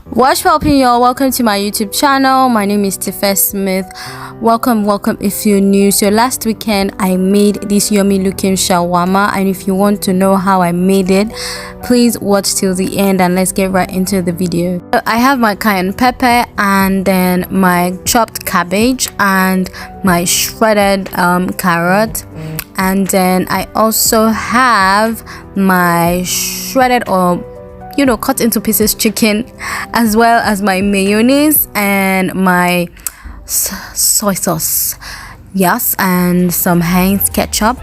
What's poppin', y'all? Welcome to my YouTube channel. My name is Tife Smith. Welcome if you're new. So last weekend I made this yummy looking shawarma, and if you want to know how I made it, please watch till the end and let's get right into the video. So I have my cayenne pepper and then my chopped cabbage and my shredded carrot, and then I also have my shredded or cut into pieces chicken, as well as my mayonnaise and my soy sauce, yes, and some Heinz ketchup,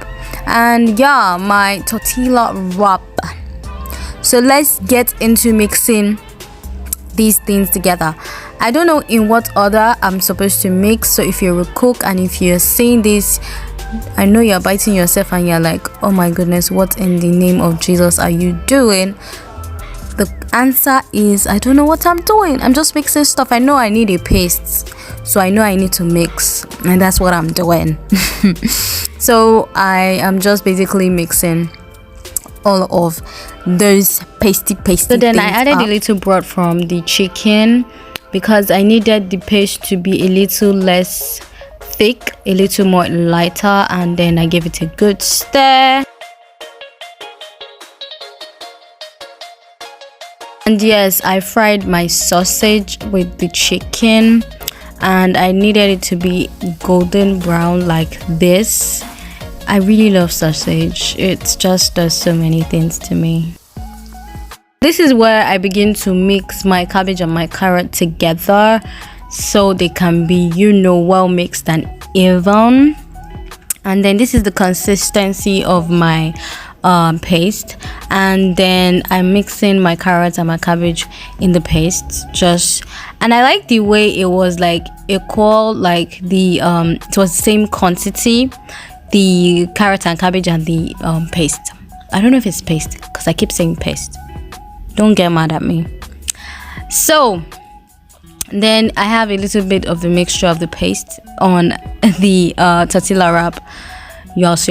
and yeah, my tortilla wrap. So let's get into mixing these things together. I don't know in what order I'm supposed to mix, so if you're a cook and if you're seeing this, I know you're biting yourself and you're like, oh my goodness, what in the name of Jesus are you doing? The answer is, I don't know what I'm doing. I'm just mixing stuff. I know I need a paste, so I know I need to mix, and that's what I'm doing. So I am just basically mixing all of those pasty so then I added a little broth from the chicken because I needed the paste to be a little less thick, a little more lighter, and then I gave it a good stir. And yes, I fried my sausage with the chicken, and I needed it to be golden brown like this. I really love sausage. It just does so many things to me. This is where I begin to mix my cabbage and my carrot together so they can be, well mixed and even. And then this is the consistency of my paste, and then I'm mixing my carrots and my cabbage in the paste, and I like the way it was like equal, like the it was the same quantity, the carrot and cabbage and the paste. I don't know if it's paste because I keep saying paste, don't get mad at me. So then I have a little bit of the mixture of the paste on the tortilla wrap. Yes.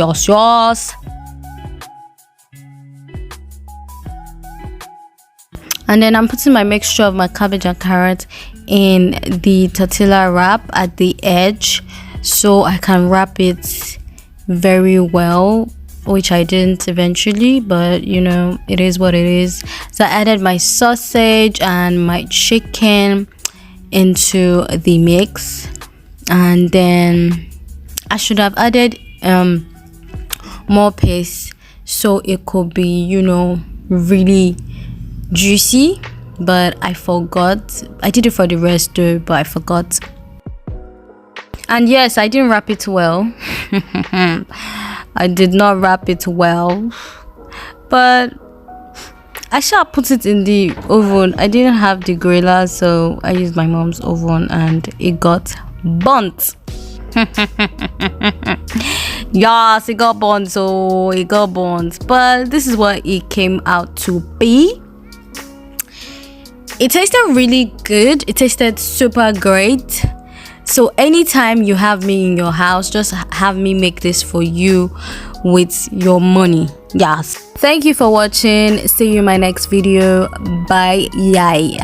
And then I'm putting my mixture of my cabbage and carrot in the tortilla wrap at the edge so I can wrap it very well, which I didn't eventually, but it is what it is. So I added my sausage and my chicken into the mix, and then I should have added more paste so it could be really juicy, but I forgot. I did it for the rest though, but I forgot. And yes, I didn't wrap it well. I did not wrap it well, but I shall put it in the oven. I didn't have the griller, so I used my mom's oven and it got burnt. Yes, it got burnt, so it got burnt, but this is what it came out to be. It tasted really good. It tasted super great. So anytime you have me in your house, just have me make this for you with your money. Yes. Thank you for watching. See you in my next video. Bye. Yay.